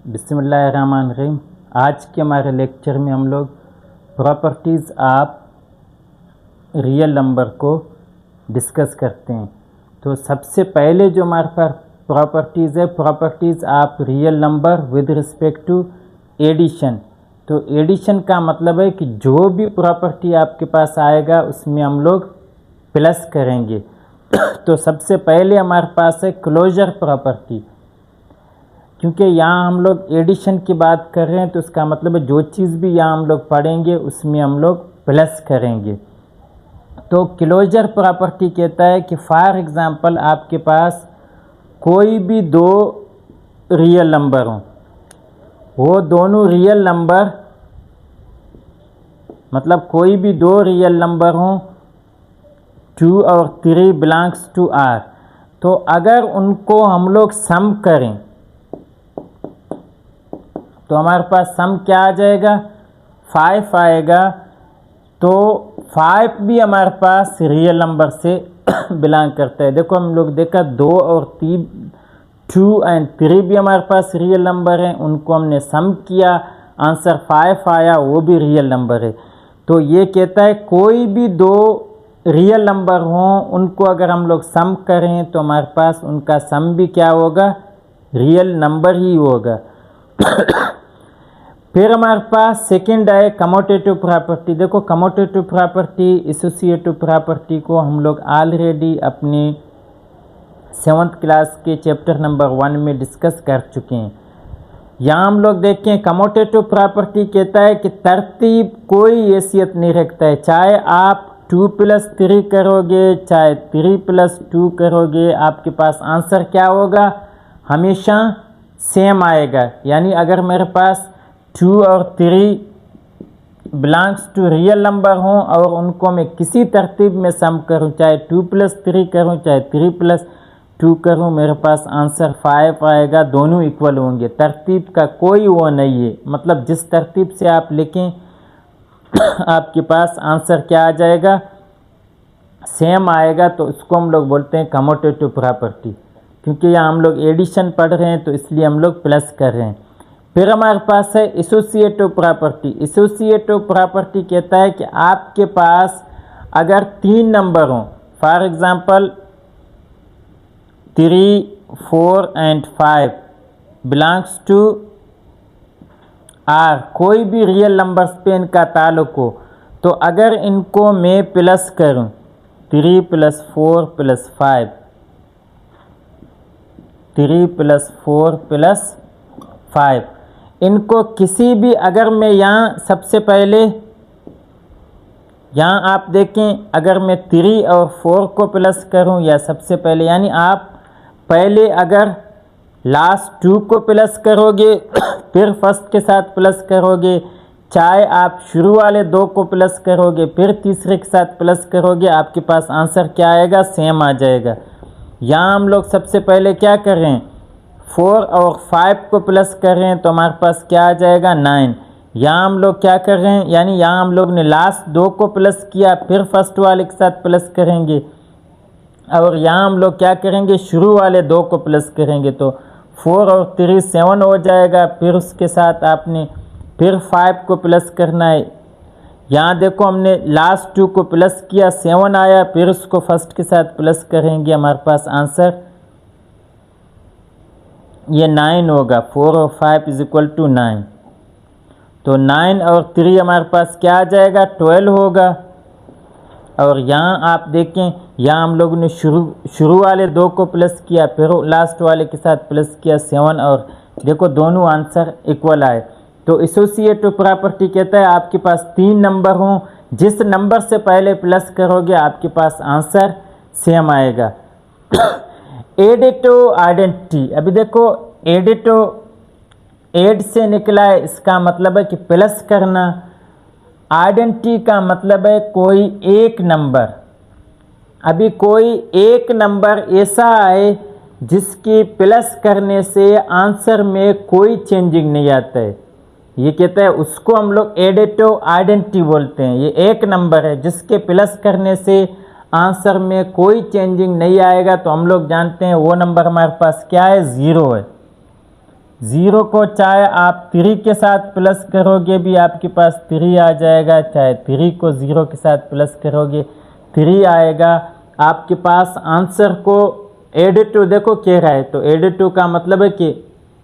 बिस्मिल्लाहिर्रहमानिर्रहीम। आज के हमारे लेक्चर में हम लोग प्रॉपर्टीज़ ऑफ रियल नंबर को डिस्कस करते हैं। तो सबसे पहले जो हमारे पास प्रॉपर्टीज़ है, properties of real number with respect to addition. तो एडिशन का मतलब है कि जो भी प्रॉपर्टी आपके पास आएगा उसमें हम लोग प्लस करेंगे। तो सबसे पहले हमारे पास है क्लोजर प्रॉपर्टी। क्योंकि यहाँ हम लोग एडिशन की बात कर रहे हैं तो इसका मतलब है जो चीज़ भी यहाँ हम लोग पढ़ेंगे उसमें हम लोग प्लस करेंगे। तो क्लोजर प्रॉपर्टी कहता है कि फॉर एग्ज़ाम्पल आपके पास कोई भी दो रियल नंबर हों, वो दोनों रियल नंबर मतलब कोई भी दो रियल नंबर हों 2 और 3 बिलोंग्स टू R। तो अगर उनको हम लोग सम करें तो हमारे पास सम क्या आ जाएगा, 5 आएगा। तो 5 भी हमारे पास रियल नंबर से बिलोंग करता है। देखो हम लोग देखा 2 और 3 2 एंड 3 भी हमारे पास रियल नंबर हैं, उनको हमने सम किया, आंसर 5 आया, वो भी रियल नंबर है। तो ये कहता है कोई भी दो रियल नंबर हों उनको अगर हम लोग सम करें तो हमारे पास उनका सम भी क्या होगा, रियल नंबर ही होगा। फिर हमारे पास सेकंड है कम्यूटेटिव प्रॉपर्टी। देखो कम्यूटेटिव प्रॉपर्टी एसोसिएटिव प्रॉपर्टी को हम लोग ऑलरेडी अपने 7th क्लास के चैप्टर नंबर 1 में डिस्कस कर चुके हैं। यहाँ हम लोग देखें कम्यूटेटिव प्रॉपर्टी कहता है कि तरतीब कोई हैसियत नहीं रखता है, चाहे आप 2 + 3 करोगे चाहे 3 + 2 करोगे, आपके पास आंसर क्या होगा, हमेशा सेम आएगा। यानी अगर मेरे पास 2 और 3 बिलोंग्स टू रियल नंबर हों और उनको मैं किसी तरतीब में सम करूं, चाहे 2 + 3 करूं चाहे 3 + 2 करूं, मेरे पास आंसर 5 आएगा, दोनों इक्वल होंगे। तरतीब का कोई वो नहीं है, मतलब जिस तरतीब से आप लिखें आपके पास आंसर क्या आ जाएगा, सेम आएगा। तो उसको हम लोग बोलते हैं कम्यूटेटिव प्रॉपर्टी। क्योंकि यहाँ हम लोग एडिशन पढ़ रहे हैं तो इसलिए हम लोग प्लस कर रहे हैं। फिर हमारे पास है एसोसिएटिव प्रॉपर्टी। एसोसिएटिव प्रॉपर्टी कहता है कि आपके पास अगर 3 नंबर हों, for example 3, 4 and 5 belongs to R, कोई भी रियल नंबर्स पे इनका ताल्लुक हो, तो अगर इनको मैं प्लस करूं 3 + 4 + 5 3 + 4 + 5, इनको किसी भी अगर मैं यहाँ सबसे पहले यहाँ आप देखें अगर मैं 3 और 4 को प्लस करूँ या सबसे पहले, यानी आप पहले अगर लास्ट 2 को प्लस करोगे फिर फर्स्ट के साथ प्लस करोगे, चाहे आप शुरू वाले 2 को प्लस करोगे फिर तीसरे के साथ प्लस करोगे, आपके पास आंसर क्या आएगा, सेम आ जाएगा। यहाँ हम लोग सबसे पहले क्या कर रहे हैं, 4 और 5 को प्लस कर रहे हैं तो हमारे पास क्या आ जाएगा, 9। यहाँ हम लोग क्या कर रहे हैं, यानी यहाँ हम लोग ने लास्ट 2 को प्लस किया फिर फर्स्ट वाले के साथ प्लस करेंगे, और यहाँ हम लोग क्या करेंगे, शुरू वाले 2 को प्लस करेंगे। तो 4 और 3 7 हो जाएगा, फिर उसके साथ आपने फिर 5 को प्लस करना है। यहाँ देखो हमने लास्ट 2 को प्लस किया, 7 आया, फिर उसको फर्स्ट के साथ प्लस करेंगे, हमारे पास आंसर ये 9 होगा। 4 और 5 = 9। तो 9 और 3 हमारे पास क्या आ जाएगा, 12 होगा। और यहाँ आप देखें यहाँ हम लोगों ने शुरू वाले 2 को प्लस किया फिर लास्ट वाले के साथ प्लस किया 7, और देखो दोनों आंसर इक्वल आए। तो एसोसिएटिव प्रॉपर्टी कहता है आपके पास 3 नंबर हों, जिस नंबर से पहले प्लस करोगे आपके पास आंसर सेम आएगा। एडिटिव आइडेंटिटी, अभी देखो एडिटिव एड से निकला है, इसका मतलब है कि प्लस करना। आइडेंटिटी का मतलब है कोई एक नंबर, अभी कोई एक नंबर ऐसा है जिसकी प्लस करने से आंसर में कोई चेंजिंग नहीं आता है, ये कहता है उसको हम लोग एडिटिव आइडेंटिटी बोलते हैं। ये एक नंबर है जिसके प्लस करने से आंसर में कोई चेंजिंग नहीं आएगा, तो हम लोग जानते हैं वो नंबर हमारे पास क्या है, 0 है। ज़ीरो को चाहे आप 3 के साथ प्लस करोगे भी आपके पास 3 आ जाएगा, चाहे 3 को 0 के साथ प्लस करोगे 3 आएगा। आपके पास आंसर को एडिटिव देखो कह रहा है, तो एडिटिव का मतलब है कि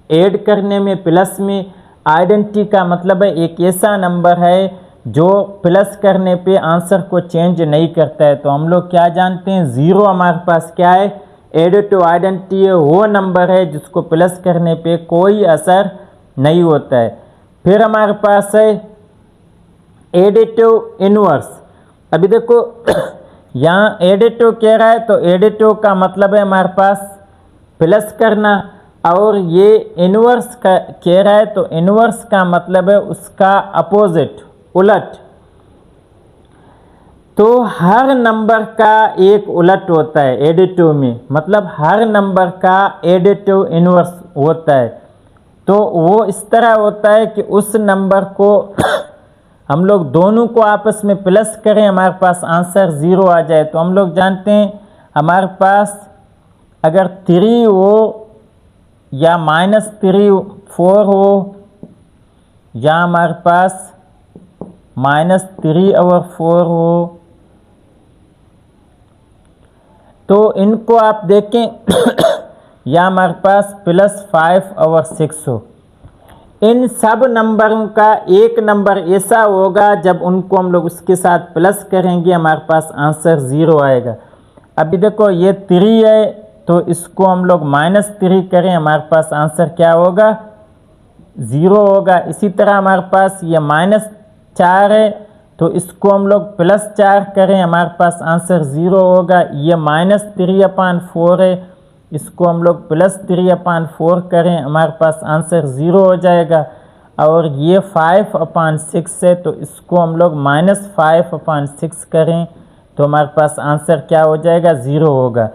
ऐड करने में प्लस में, आइडेंटिटी का मतलब है एक ऐसा नंबर है जो प्लस करने पे आंसर को चेंज नहीं करता है। तो हम लोग क्या जानते हैं, ज़ीरो हमारे पास क्या है, एडिटिव आइडेंटिटी है, वो नंबर है जिसको प्लस करने पे कोई असर नहीं होता है। फिर हमारे पास है एडिटिव इनवर्स। अभी देखो यहाँ एडिटिव कह रहा है, तो एडिटिव का मतलब है हमारे पास प्लस करना, और ये इनवर्स का कह रहा है तो इनवर्स का मतलब है उसका अपोजिट, उलट। तो हर नंबर का एक उलट होता है एडिटिव में, मतलब हर नंबर का एडिटिव इनवर्स होता है। तो वो इस तरह होता है कि उस नंबर को हम लोग दोनों को आपस में प्लस करें, हमारे पास आंसर 0 आ जाए। तो हम लोग जानते हैं हमारे पास अगर 3 हो या -3 4 हो, या हमारे पास -3/4 हो, तो इनको आप देखें या हमारे पास +5/6 हो। इन सब नंबरों का एक नंबर ऐसा होगा जब उनको हम लोग उसके साथ प्लस करेंगे हमारे पास आंसर 0 आएगा। अभी देखो ये 3 है, तो इसको हम लोग -3 करें, हमारे पास आंसर क्या होगा, 0 होगा। इसी तरह हमारे पास ये -4 है, तो इसको हम लोग +4 करें, हमारे पास आंसर 0 होगा। ये -3/4 है, इसको हम लोग +3/4 करें, हमारे पास आंसर 0 हो जाएगा। और ये 5/6 है, तो इसको हम लोग -5/6 करें, तो हमारे पास आंसर क्या हो जाएगा, 0 होगा।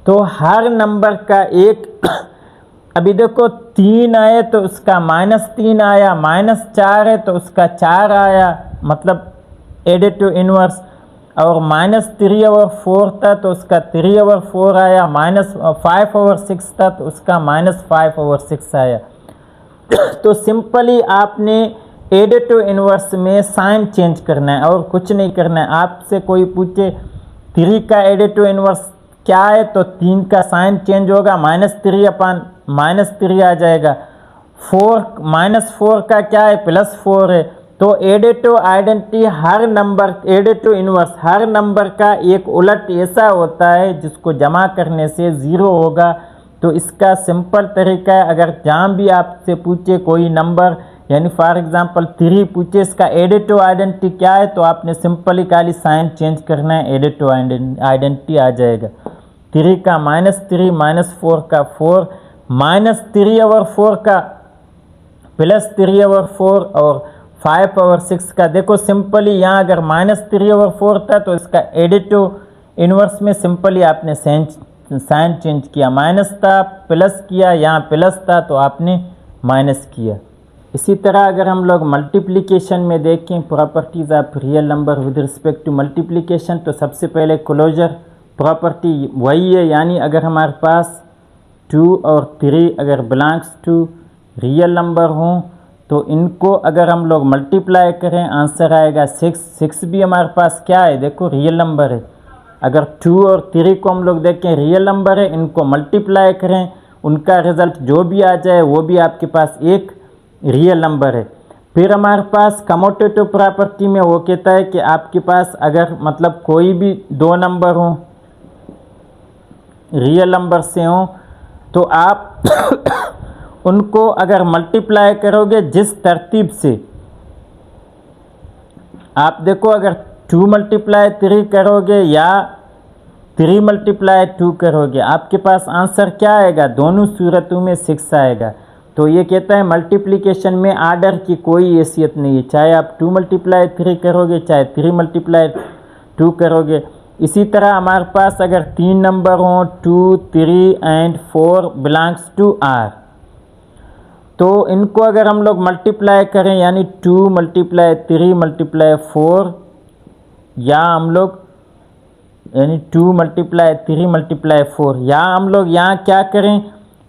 तो हर नंबर का एक अभी देखो 3 आए तो उसका -3 आया, -4 है तो उसका 4 आया, मतलब एडिटिव इनवर्स। और -3/4 था तो उसका 3/4 आया, -5/6 था तो उसका -5/6 आया। तो सिंपली आपने एडिटिव इनवर्स में साइन चेंज करना है और कुछ नहीं करना है। आपसे कोई पूछे 3 का एडिटिव इनवर्स क्या है, तो 3 का साइन चेंज होगा, -3 आ जाएगा। 4 का क्या है, +4 है। तो एडिटिव आइडेंटिटी हर नंबर, एडिटिव इनवर्स हर नंबर का एक उलट ऐसा होता है जिसको जमा करने से 0 होगा। तो इसका सिंपल तरीका है, अगर जहाँ भी आपसे पूछे कोई नंबर, यानी फॉर एग्जांपल 3 पूछे, इसका एडिटिव आइडेंटिटी क्या है, तो आपने सिंपली खाली साइन चेंज करना है, एडिटिव आइडेंटिटी आ जाएगा। 3 का -3, -4 का 4, -3/4 का +3/4 और 5/6 का। देखो सिंपली यहाँ अगर -3/4 था तो इसका एडिटिव इनवर्स में सिंपली आपने साइन चेंज किया, माइनस था प्लस किया, यहाँ प्लस था तो आपने माइनस किया। इसी तरह अगर हम लोग मल्टीप्लिकेशन में देखें properties of real number with respect to multiplication, तो सबसे पहले क्लोजर प्रॉपर्टी वही है, यानी अगर हमारे पास 2 और 3 अगर बिलोंग्स टू रियल नंबर हों तो इनको अगर हम लोग मल्टीप्लाई करें आंसर आएगा 6। 6 भी हमारे पास क्या है, देखो रियल नंबर है। अगर 2 और 3 को हम लोग देखें रियल नंबर है, इनको मल्टीप्लाई करें, उनका रिजल्ट जो भी आ जाए वो भी आपके पास एक रियल नंबर है। फिर हमारे पास कम्यूटेटिव प्रॉपर्टी में वो कहता है कि आपके पास अगर मतलब कोई भी 2 नंबर हों, रियल नंबर से हों, तो आप उनको अगर मल्टीप्लाई करोगे जिस तरतीब से, आप देखो अगर 2 × 3 करोगे या 3 × 2 करोगे, आपके पास आंसर क्या आएगा, दोनों सूरतों में 6 आएगा। तो ये कहता है मल्टीप्लिकेशन में आर्डर की कोई हैसियत नहीं है, चाहे आप 2 × 3 करोगे चाहे 3 × 2 करोगे। इसी तरह हमारे पास अगर 3 नंबर हों 2, 3 एंड 4 बिलोंग्स टू R, तो इनको अगर हम लोग मल्टीप्लाई करें यानी 2 × 3 × 4, या हम लोग यानी 2 × 3 × 4, या हम लोग यहाँ क्या करें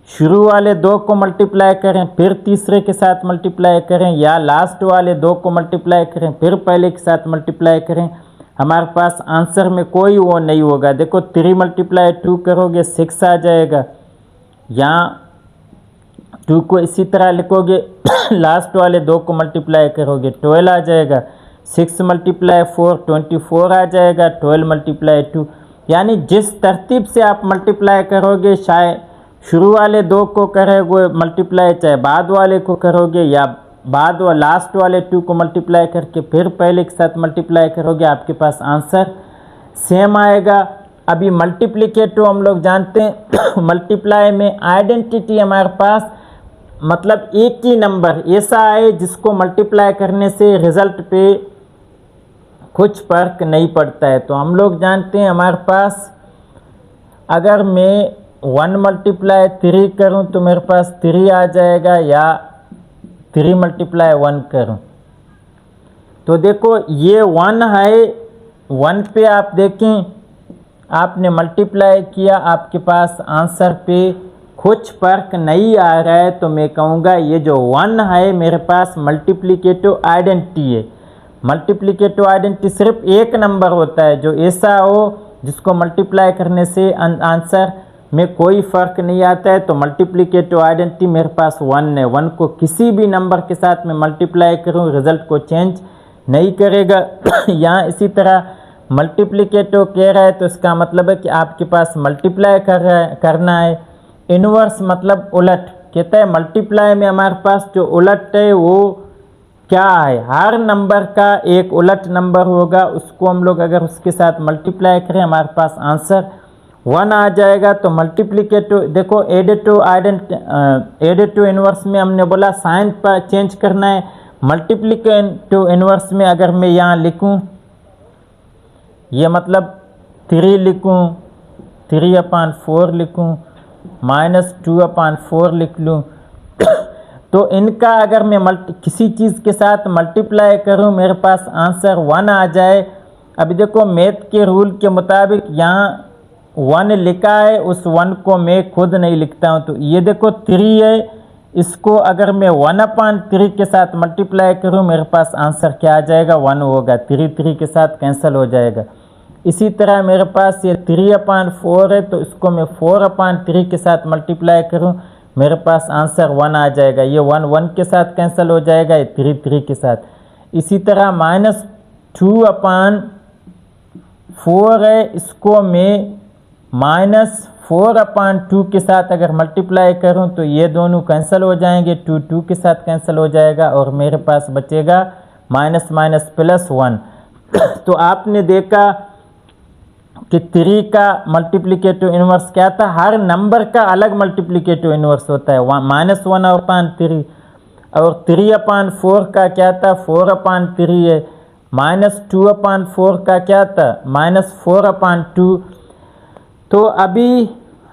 शुरू वाले 2 को मल्टीप्लाई करें फिर तीसरे के साथ मल्टीप्लाई करें, या लास्ट वाले 2 को मल्टीप्लाई करें फिर पहले के साथ मल्टीप्लाई करें, हमारे पास आंसर में कोई वो नहीं होगा। देखो 3 × 2 करोगे 6 आ जाएगा, यहाँ 2 को इसी तरह लिखोगे लास्ट वाले 2 को मल्टीप्लाई करोगे 12 आ जाएगा, 6 × 4 24 आ जाएगा, 12 × 2। यानी जिस तरतीब से आप मल्टीप्लाई करोगे, शायद शुरू वाले 2 को करोगे मल्टीप्लाई, चाहे बाद वाले को करोगे, या बाद व लास्ट वाले 2 को मल्टीप्लाई करके फिर पहले के साथ मल्टीप्लाई करोगे, आपके पास आंसर सेम आएगा। अभी मल्टीप्लिकेटिव हम लोग जानते हैं मल्टीप्लाई में आइडेंटिटी हमारे पास मतलब एक ही नंबर ऐसा आए जिसको मल्टीप्लाई करने से रिजल्ट पे कुछ फर्क नहीं पड़ता है। तो हम लोग जानते हैं हमारे पास अगर मैं 1 × 3 करूं तो मेरे पास 3 आ जाएगा, या 3 × 1 करूं तो देखो ये 1 है, 1 पे आप देखें आपने मल्टीप्लाई किया, आपके पास आंसर पे कुछ फर्क नहीं आ रहा है, तो मैं कहूँगा ये जो 1 है मेरे पास मल्टीप्लिकेटिव आइडेंटिटी है। मल्टीप्लिकेटिव आइडेंटिटी सिर्फ एक नंबर होता है जो ऐसा हो जिसको मल्टीप्लाई करने से आंसर में कोई फ़र्क नहीं आता है, तो मल्टीप्लिकेटिव आइडेंटिटी मेरे पास 1 है। 1 को किसी भी नंबर के साथ मैं मल्टीप्लाई करूं रिज़ल्ट को चेंज नहीं करेगा। यहाँ इसी तरह मल्टीप्लिकेटिव कह रहा है तो इसका मतलब है कि आपके पास मल्टीप्लाई करना है। इनवर्स मतलब उलट, कहता है मल्टीप्लाई में हमारे पास जो उलट है वो क्या है, हर नंबर का एक उलट नंबर होगा, उसको हम लोग अगर उसके साथ मल्टीप्लाई करें हमारे पास आंसर 1 आ जाएगा। तो मल्टीप्लिकेटिव देखो एडिटिव इनवर्स में हमने बोला साइन पर चेंज करना है। मल्टीप्लिकेटिव इनवर्स में अगर मैं यहाँ लिखूँ, ये मतलब 3 लिखूँ, 3/4 लिखूँ, -2/4 लिख लूँ तो इनका अगर मैं किसी चीज़ के साथ मल्टीप्लाई करूँ मेरे पास आंसर 1 आ जाए। अभी देखो मैथ के रूल के मुताबिक यहाँ 1 लिखा है, उस 1 को मैं खुद नहीं लिखता हूँ। तो ये देखो 3 है, इसको अगर मैं 1/3 के साथ मल्टीप्लाई करूँ मेरे पास आंसर क्या आ जाएगा, 1 होगा। 3 के साथ कैंसिल हो जाएगा। इसी तरह मेरे पास ये 3/4 है, तो इसको मैं 4/3 के साथ मल्टीप्लाई करूँ मेरे पास आंसर 1 आ जाएगा। ये 1 के साथ कैंसिल हो जाएगा, ये 3 के साथ। इसी तरह -2/4 है, इसको मैं -4/2 के साथ अगर मल्टीप्लाई करूं तो ये दोनों कैंसिल हो जाएंगे, 2 के साथ कैंसिल हो जाएगा और मेरे पास बचेगा -+1। तो आपने देखा कि 3 का मल्टीप्लिकेटिव इनवर्स क्या था, हर नंबर का अलग मल्टीप्लिकेटिव इनवर्स होता है, -1/3। और 3/4 का क्या था, 4/3 है। -2/4 का क्या था, -4/2। तो अभी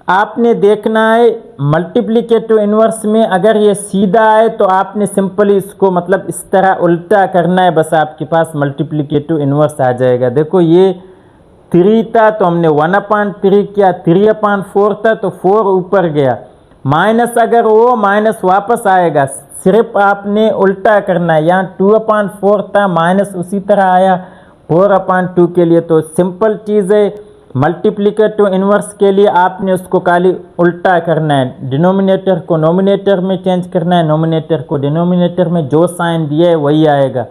आपने देखना है मल्टीप्लिकेटिव इनवर्स में अगर ये सीधा है तो आपने सिंपली इसको मतलब इस तरह उल्टा करना है, बस आपके पास मल्टीप्लिकेटिव इनवर्स आ जाएगा। देखो ये 3 था तो हमने 1/3 किया, 3/4 था तो 4 ऊपर गया, माइनस अगर वो माइनस वापस आएगा, सिर्फ आपने उल्टा करना है। यहाँ 2/4 था, माइनस उसी तरह आया 4/2 के लिए। तो सिंपल चीज़ है, मल्टीप्लिकेटिव इनवर्स के लिए आपने उसको खाली उल्टा करना है, डिनोमिनेटर को नोमिनेटर में चेंज करना है, नोमिनेटर को डिनोमिनेटर में, जो साइन दिया है वही आएगा।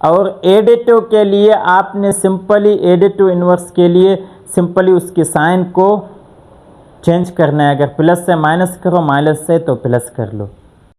और एडिटिव के लिए आपने सिंपली एडिटिव इनवर्स के लिए सिंपली उसके साइन को चेंज करना है, अगर प्लस से माइनस करो, माइनस से तो प्लस कर लो।